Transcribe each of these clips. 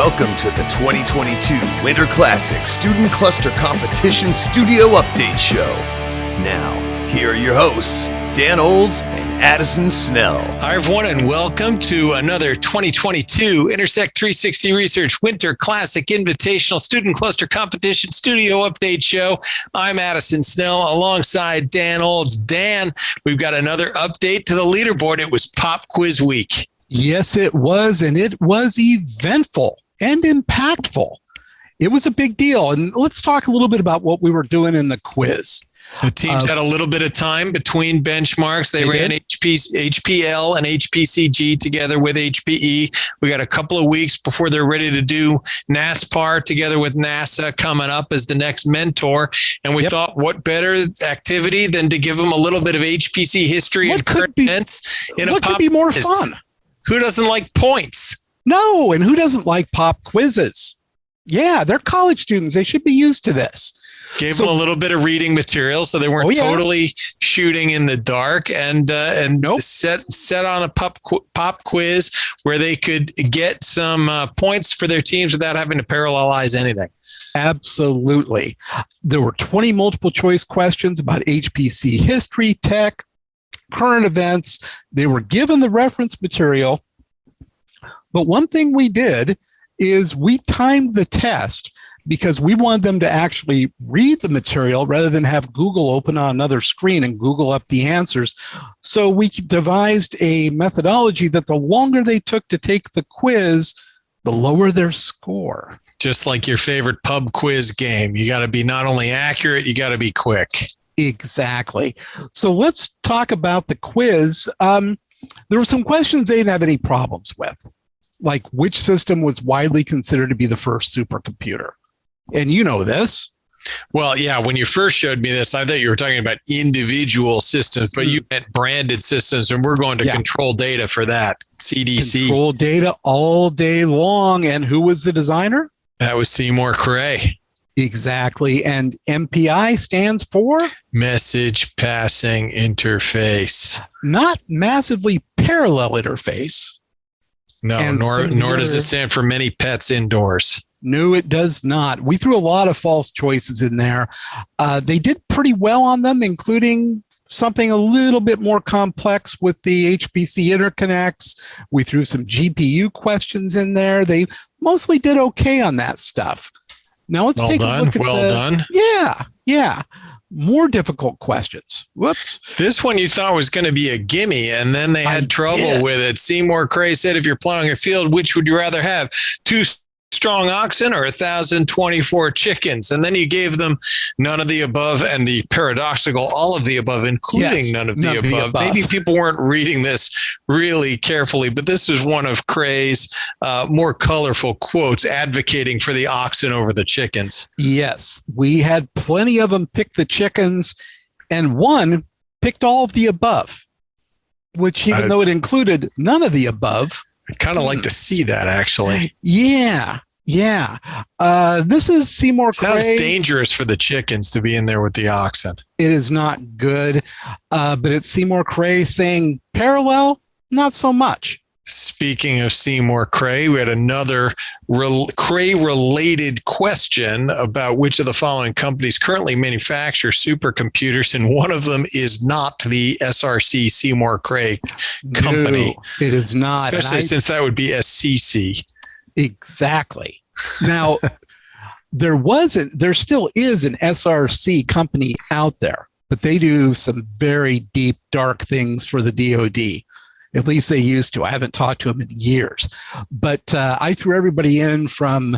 Welcome to the 2022 Winter Classic Student Cluster Competition Studio Update Show. Now, here are your hosts, Dan Olds and Addison Snell. Hi, everyone, and welcome to another 2022 Intersect 360 Research Winter Classic Invitational Student Cluster Competition Studio Update Show. I'm Addison Snell alongside Dan Olds. Dan, we've got another update to the leaderboard. It was Pop Quiz Week. Yes, it was, and it was eventful and impactful. It was a big deal, and let's talk a little bit about what we were doing in the quiz. The teams had a little bit of time between benchmarks. They ran HPL and HPCG together with HPE. We got a couple of weeks before they're ready to do NASPAR together with NASA coming up as the next mentor. And we thought, what better activity than to give them a little bit of HPC history and current events in a pop quiz. What could be more fun? Who doesn't like points? No, and who doesn't like pop quizzes? Yeah, they're college students. They should be used to this. Gave them a little bit of reading material so they weren't totally shooting in the dark, and set on a pop quiz where they could get some points for their teams without having to parallelize anything. Absolutely. There were 20 multiple choice questions about HPC history, tech, current events. They were given the reference material. But one thing we did is we timed the test because we wanted them to actually read the material rather than have Google open on another screen and Google up the answers. So we devised a methodology that the longer they took to take the quiz, the lower their score. Just like your favorite pub quiz game. You got to be not only accurate, you got to be quick. Exactly. So let's talk about the quiz. There were some questions they didn't have any problems with, like which system was widely considered to be the first supercomputer. And you know this. Well, yeah, when you first showed me this, I thought you were talking about individual systems, but you meant branded systems, and we're going to control data for that. CDC. Control data all day long. And who was the designer? That was Seymour Cray. Exactly. And MPI stands for? Message Passing Interface. Not massively parallel interface. No, nor does it stand for many pets indoors. No, it does not. We threw a lot of false choices in there. They did pretty well on them, including something a little bit more complex with the HPC interconnects. We threw some GPU questions in there. They mostly did okay on that stuff. Now let's take a look at done. Yeah. More difficult questions. Whoops. This one you thought was going to be a gimme, and then they had trouble with it. Seymour Cray said, if you're plowing a field, which would you rather have? 2 strong oxen or 1,024 chickens? And then you gave them none of the above and the paradoxical all of the above, including none of the above. Maybe people weren't reading this really carefully, but this is one of Cray's more colorful quotes advocating for the oxen over the chickens. Yes, we had plenty of them pick the chickens, and one picked all of the above, which even though it included none of the above, I'd kind of like to see that, actually. Yeah. This is Seymour Cray. Sounds dangerous for the chickens to be in there with the oxen. It is not good, but it's Seymour Cray saying parallel, not so much. Speaking of Seymour Cray, we had another Cray-related question about which of the following companies currently manufacture supercomputers, and one of them is not the SRC Seymour Cray company. No, it is not. Especially since that would be SCC. Exactly. Now, there still is an SRC company out there, but they do some very deep, dark things for the DoD. At least they used to. I haven't talked to them in years. But I threw everybody in from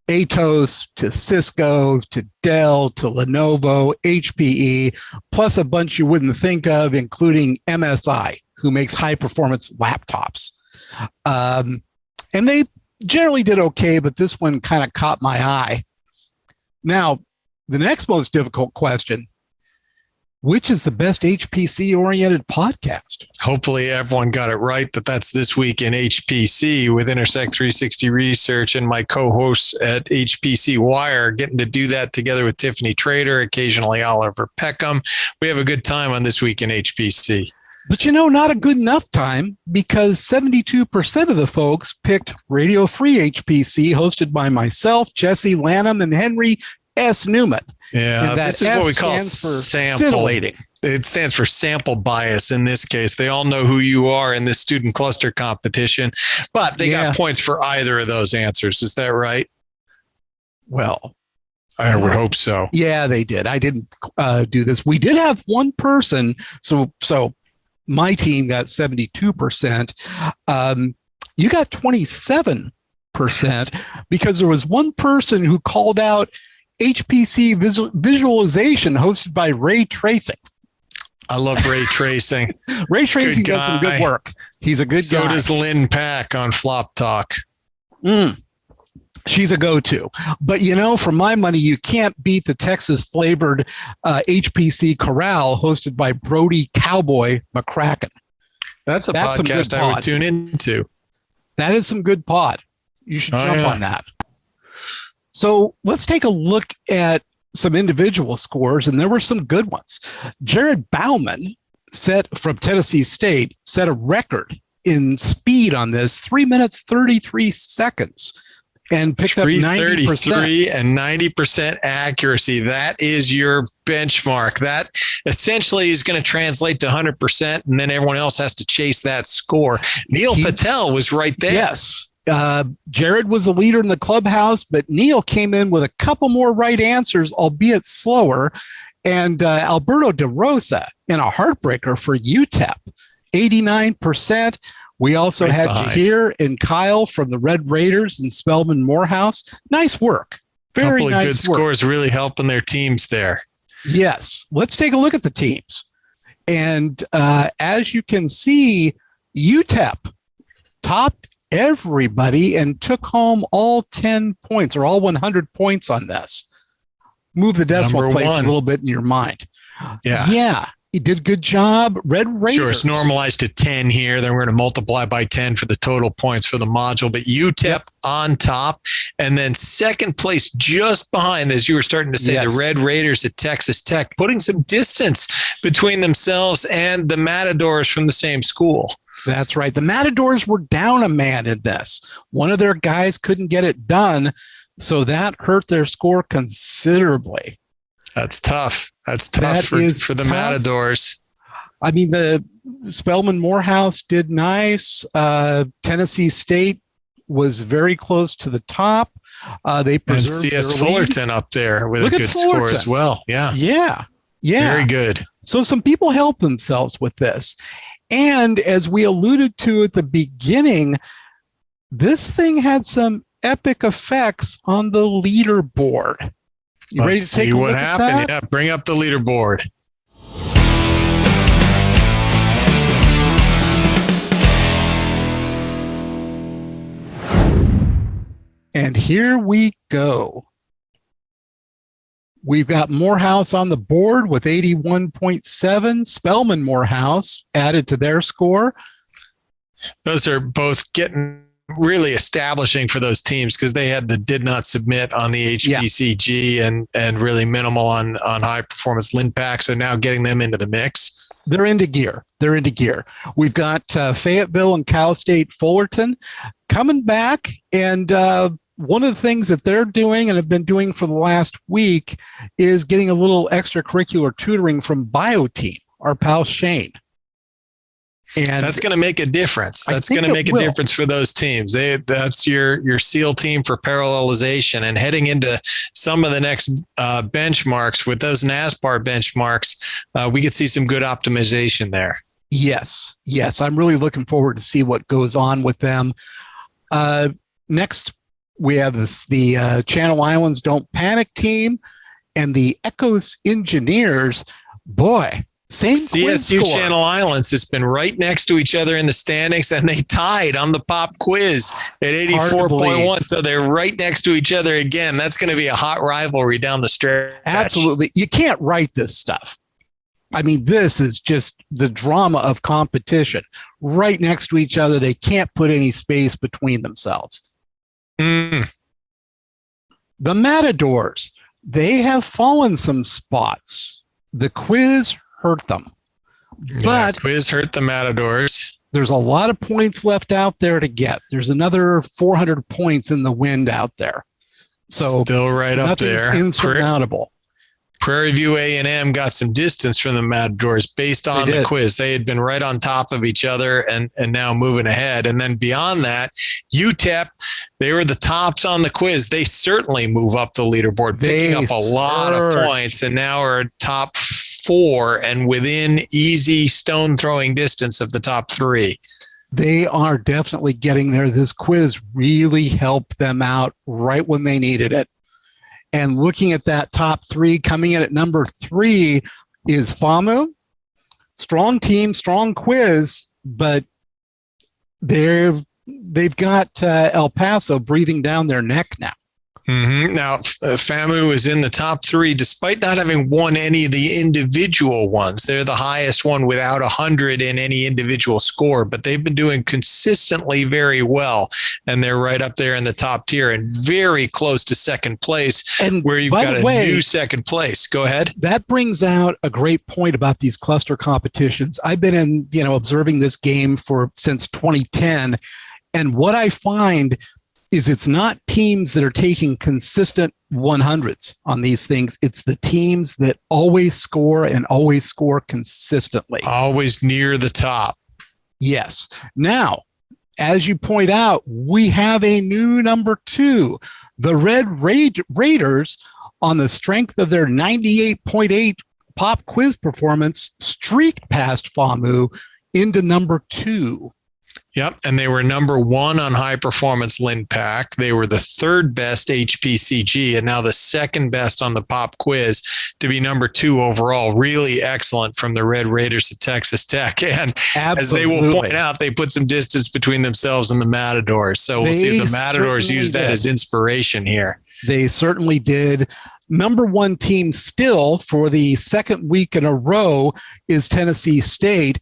Atos to Cisco to Dell to Lenovo, HPE, plus a bunch you wouldn't think of, including MSI, who makes high-performance laptops. And they generally did okay, but this one kind of caught my eye. Now, the next most difficult question: which is the best HPC-oriented podcast? Hopefully everyone got it right that's This Week in HPC with Intersect 360 Research and my co-hosts at HPC Wire, getting to do that together with Tiffany Trader, occasionally Oliver Peckham. We have a good time on This Week in HPC. But not a good enough time, because 72% of the folks picked Radio Free HPC, hosted by myself, Jesse Lanham, and Henry S. Newman. Yeah, this is what we call sample. Scintillating. It stands for sample bias in this case. They all know who you are in this student cluster competition, but they got points for either of those answers. Is that right? Well, I would hope so. Yeah, they did. I didn't do this. We did have one person. So my team got 72%. You got 27% because there was one person who called out HPC visualization hosted by ray tracing. I love ray tracing. Ray tracing does some good work. He's a good guy. So does Lynn Pack on Flop Talk. She's a go-to. But, for my money, you can't beat the Texas flavored HPC Corral hosted by Brody Cowboy McCracken. That's a podcast I would tune into. That is some good pod. You should jump on that. So let's take a look at some individual scores, and there were some good ones. Jared Bauman from Tennessee State set a record in speed on this, 3 minutes, 33 seconds. And picked up 90%. And 90% accuracy. That is your benchmark. That essentially is going to translate to 100%, and then everyone else has to chase that score. Neil Patel was right there. Yes. Jared was the leader in the clubhouse, but Neil came in with a couple more right answers, albeit slower. And Alberto De Rosa in a heartbreaker for UTEP, 89%. We also had Jahir and Kyle from the Red Raiders and Spellman Morehouse. Nice work. Very nice work. Good scores, really helping their teams there. Yes. Let's take a look at the teams. And as you can see, UTEP topped everybody and took home all 10 points or all 100 points on this. Move the decimal place a little bit in your mind. Yeah. He did a good job. Red Raiders. Sure, it's normalized to 10 here. Then we're going to multiply by 10 for the total points for the module. But UTEP on top. And then second place just behind, as you were starting to say, the Red Raiders at Texas Tech, putting some distance between themselves and the Matadors from the same school. That's right. The Matadors were down a man in this. One of their guys couldn't get it done, so that hurt their score considerably. That's tough. That's tough for the Matadors. I mean, the Spellman Morehouse did nice. Tennessee State was very close to the top. They preserved and CS Fullerton up there with a good score as well. Yeah. Very good. So some people helped themselves with this. And as we alluded to at the beginning, this thing had some epic effects on the leaderboard. You ready to take a look at that? Yeah, bring up the leaderboard. And here we go. We've got Morehouse on the board with 81.7. Spellman Morehouse added to their score. Those are both getting really establishing for those teams because they had the did not submit on the HPCG and really minimal on high performance Lynn Pack. So now getting them into the mix. They're into gear. We've got Fayetteville and Cal State Fullerton coming back. And one of the things that they're doing and have been doing for the last week is getting a little extracurricular tutoring from Bio Team, our pal Shane. And that's going to make a difference. That's going to make a difference for those teams. That's your SEAL team for parallelization, and heading into some of the next benchmarks with those NASPAR benchmarks, we could see some good optimization there. Yes. I'm really looking forward to see what goes on with them. Next, we have the Channel Islands Don't Panic team and the Echos Engineers. Boy. Same CSU Channel Islands has been right next to each other in the standings, and they tied on the pop quiz at 84.1. So they're right next to each other again. That's going to be a hot rivalry down the stretch. Absolutely. You can't write this stuff. I mean, this is just the drama of competition. Right next to each other. They can't put any space between themselves. The Matadors, they have fallen some spots. The quiz hurt them. But quiz hurt the Matadors. There's a lot of points left out there to get. There's another 400 points in the wind out there. So still right up there. Insurmountable. Prairie View A&M got some distance from the Matadors based on the quiz. They had been right on top of each other and now moving ahead. And then beyond that, UTEP, they were the tops on the quiz. They certainly move up the leaderboard, picking up a lot of points, and now are top 4 and within easy stone throwing distance of the top 3. They are definitely getting there. This quiz really helped them out right when they needed it. And looking at that top 3, coming in at number 3 is FAMU. Strong team, strong quiz, but they've got El Paso breathing down their neck now. Mm-hmm. Now, FAMU is in the top 3, despite not having won any of the individual ones. They're the highest one without 100 in any individual score, but they've been doing consistently very well. And they're right up there in the top tier and very close to second place, and where you've got a new second place. Go ahead. That brings out a great point about these cluster competitions. I've been observing this game since 2010. And what I find is it's not teams that are taking consistent 100s on these things. It's the teams that always score and always score consistently. Always near the top. Yes. Now, as you point out, we have a new number 2. The Red Raiders, on the strength of their 98.8 pop quiz performance, streaked past FAMU into number 2. Yep, and they were number 1 on high performance LINPAC. They were the 3rd best HPCG and now the 2nd best on the pop quiz to be number 2 overall. Really excellent from the Red Raiders of Texas Tech. And as they will point out, they put some distance between themselves and the Matadors. So we'll see if the Matadors use that as inspiration here. They certainly did. Number 1 team still for the 2nd week in a row is Tennessee State,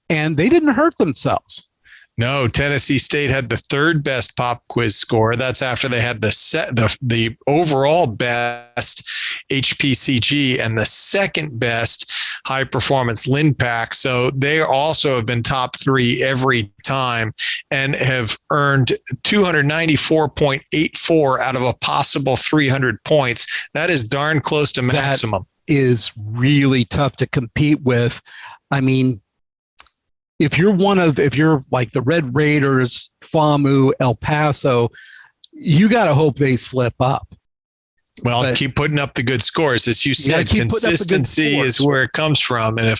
and they didn't hurt themselves. No, Tennessee State had the 3rd best pop quiz score. That's after they had the overall best HPCG and the 2nd best high performance LINPAC. So they also have been top 3 every time and have earned 294.84 out of a possible 300 points. That is darn close to maximum. That is really tough to compete with. I mean, if you're like the Red Raiders, FAMU, El Paso, you got to hope they slip up. Well, keep putting up the good scores. As you said, consistency is where it comes from. And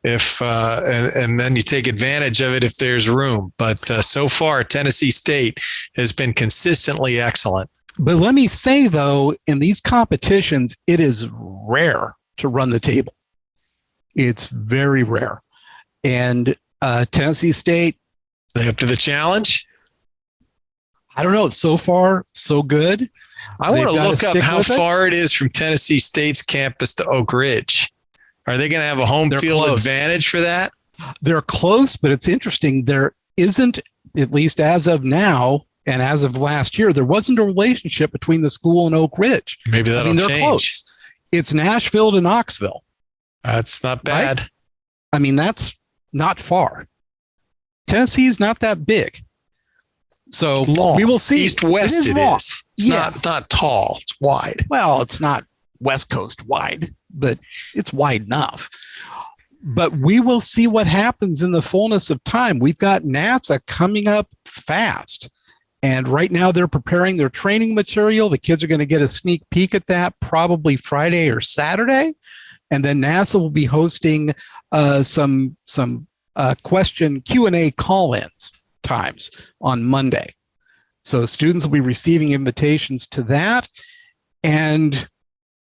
and then you take advantage of it if there's room. But so far, Tennessee State has been consistently excellent. But let me say, though, in these competitions, it is rare to run the table. It's very rare. And Tennessee State, they up to the challenge? I don't know. So far, so good. I want to look up how far it is from Tennessee State's campus to Oak Ridge. Are they going to have a home field advantage for that? They're close, but it's interesting. There isn't, at least as of now and as of last year, there wasn't a relationship between the school and Oak Ridge. Maybe that'll change. They're close. It's Nashville to Knoxville. That's not bad. Right? I mean, that's not far. Tennessee is not that big. So we will see. East-west it is. It's not tall. It's wide. Well, it's not West Coast wide, but it's wide enough. But we will see what happens in the fullness of time. We've got NASA coming up fast. And right now they're preparing their training material. The kids are going to get a sneak peek at that probably Friday or Saturday. And then NASA will be hosting some question Q&A call-ins times on Monday. So students will be receiving invitations to that. And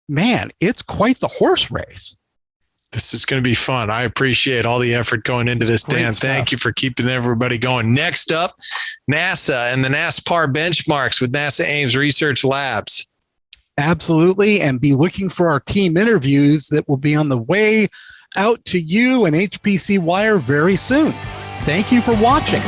man, it's quite the horse race. This is going to be fun. I appreciate all the effort going into this, Dan. Thank you for keeping everybody going. Next up, NASA and the NASPAR benchmarks with NASA Ames Research Labs. Absolutely. And be looking for our team interviews that will be on the way out to you and HPC Wire very soon. Thank you for watching.